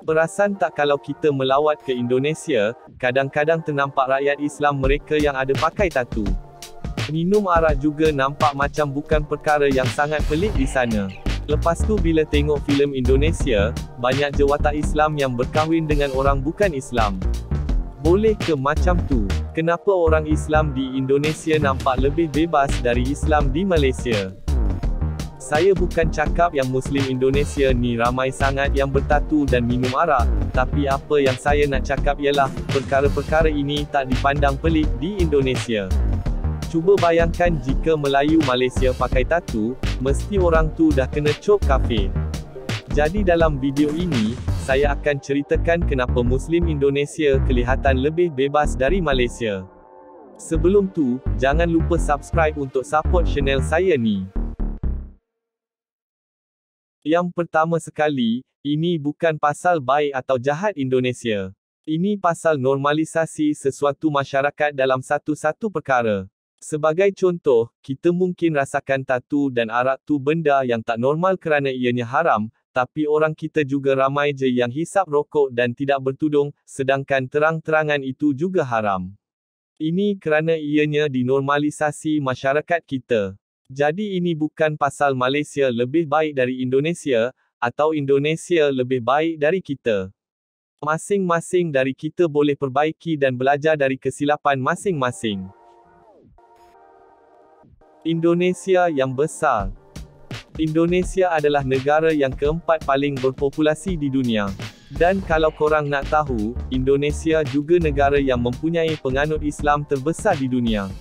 Perasan tak kalau kita melawat ke Indonesia, kadang-kadang ternampak rakyat Islam mereka yang ada pakai tatu. Minum arak juga nampak macam bukan perkara yang sangat pelik di sana. Lepas tu bila tengok filem Indonesia, banyak je watak Islam yang berkahwin dengan orang bukan Islam. Boleh ke macam tu? Kenapa orang Islam di Indonesia nampak lebih bebas dari Islam di Malaysia? Saya bukan cakap yang Muslim Indonesia ni ramai sangat yang bertatu dan minum arak, tapi apa yang saya nak cakap ialah, perkara-perkara ini tak dipandang pelik di Indonesia. Cuba bayangkan jika Melayu Malaysia pakai tatu, mesti orang tu dah kena cop kafir. Jadi dalam video ini, saya akan ceritakan kenapa Muslim Indonesia kelihatan lebih bebas dari Malaysia. Sebelum tu, jangan lupa subscribe untuk support channel saya ni. Yang pertama sekali, ini bukan pasal baik atau jahat Indonesia. Ini pasal normalisasi sesuatu masyarakat dalam satu-satu perkara. Sebagai contoh, kita mungkin rasakan tatu dan arak tu benda yang tak normal kerana ianya haram, tapi orang kita juga ramai je yang hisap rokok dan tidak bertudung, sedangkan terang-terangan itu juga haram. Ini kerana ianya dinormalisasi masyarakat kita. Jadi ini bukan pasal Malaysia lebih baik dari Indonesia, atau Indonesia lebih baik dari kita. Masing-masing dari kita boleh perbaiki dan belajar dari kesilapan masing-masing. Indonesia yang besar. Indonesia adalah negara yang keempat paling berpopulasi di dunia. Dan kalau korang nak tahu, Indonesia juga negara yang mempunyai penganut Islam terbesar di dunia.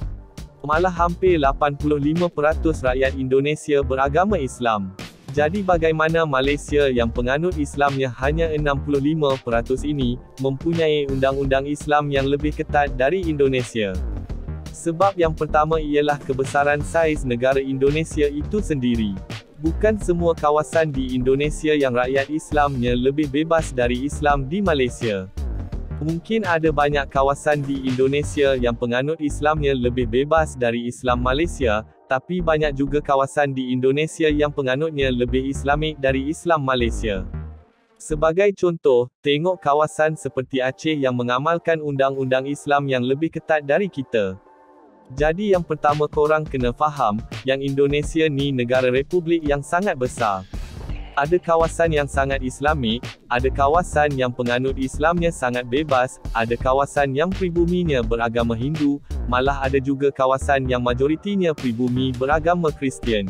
Malah hampir 85% rakyat Indonesia beragama Islam. Jadi bagaimana Malaysia yang penganut Islamnya hanya 65% ini, mempunyai undang-undang Islam yang lebih ketat dari Indonesia? Sebab yang pertama ialah kebesaran saiz negara Indonesia itu sendiri. Bukan semua kawasan di Indonesia yang rakyat Islamnya lebih bebas dari Islam di Malaysia. Mungkin ada banyak kawasan di Indonesia yang penganut Islamnya lebih bebas dari Islam Malaysia, tapi banyak juga kawasan di Indonesia yang penganutnya lebih Islamik dari Islam Malaysia. Sebagai contoh, tengok kawasan seperti Aceh yang mengamalkan undang-undang Islam yang lebih ketat dari kita. Jadi yang pertama korang kena faham, yang Indonesia ni negara republik yang sangat besar. Ada kawasan yang sangat Islamik, ada kawasan yang penganut Islamnya sangat bebas, ada kawasan yang pribuminya beragama Hindu, malah ada juga kawasan yang majoritinya pribumi beragama Kristian.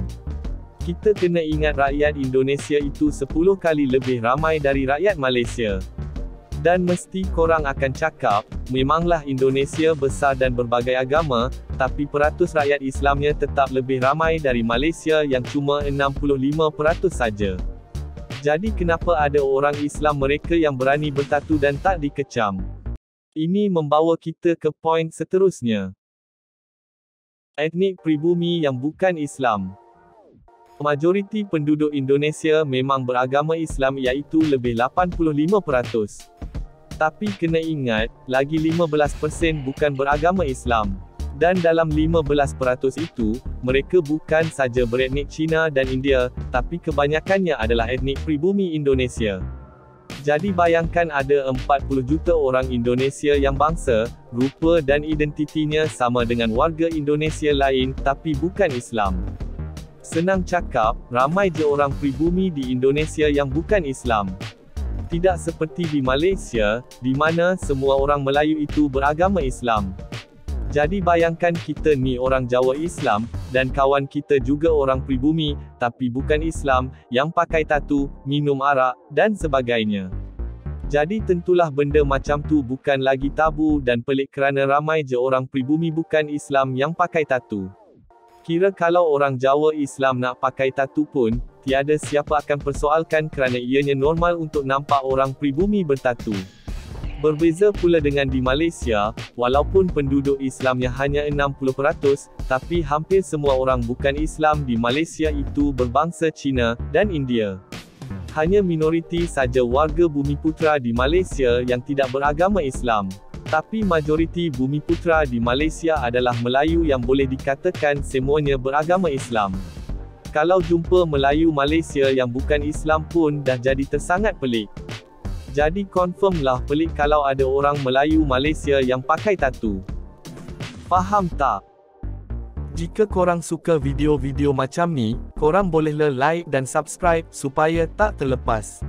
Kita kena ingat rakyat Indonesia itu 10 kali lebih ramai dari rakyat Malaysia. Dan mesti korang akan cakap, memanglah Indonesia besar dan berbagai agama, tapi peratus rakyat Islamnya tetap lebih ramai dari Malaysia yang cuma 65% saja. Jadi kenapa ada orang Islam mereka yang berani bertatu dan tak dikecam? Ini membawa kita ke poin seterusnya. Etnik pribumi yang bukan Islam. Majoriti penduduk Indonesia memang beragama Islam iaitu lebih 85%. Tapi kena ingat, lagi 15% bukan beragama Islam. Dan dalam 15% itu, mereka bukan saja beretnik Cina dan India, tapi kebanyakannya adalah etnik pribumi Indonesia. Jadi bayangkan ada 40 juta orang Indonesia yang bangsa, rupa dan identitinya sama dengan warga Indonesia lain, tapi bukan Islam. Senang cakap, ramai je orang pribumi di Indonesia yang bukan Islam. Tidak seperti di Malaysia, di mana semua orang Melayu itu beragama Islam. Jadi bayangkan kita ni orang Jawa Islam, dan kawan kita juga orang pribumi, tapi bukan Islam, yang pakai tatu, minum arak, dan sebagainya. Jadi tentulah benda macam tu bukan lagi tabu dan pelik kerana ramai je orang pribumi bukan Islam yang pakai tatu. Kira kalau orang Jawa Islam nak pakai tatu pun, tiada siapa akan persoalkan kerana ianya normal untuk nampak orang pribumi bertatu. Berbeza pula dengan di Malaysia, walaupun penduduk Islamnya hanya 60%, tapi hampir semua orang bukan Islam di Malaysia itu berbangsa Cina dan India. Hanya minoriti saja warga Bumiputera di Malaysia yang tidak beragama Islam. Tapi majoriti Bumiputera di Malaysia adalah Melayu yang boleh dikatakan semuanya beragama Islam. Kalau jumpa Melayu Malaysia yang bukan Islam pun dah jadi tersangat pelik. Jadi confirm lah pelik kalau ada orang Melayu Malaysia yang pakai tatu. Faham tak? Jika korang suka video-video macam ni, korang bolehlah like dan subscribe supaya tak terlepas.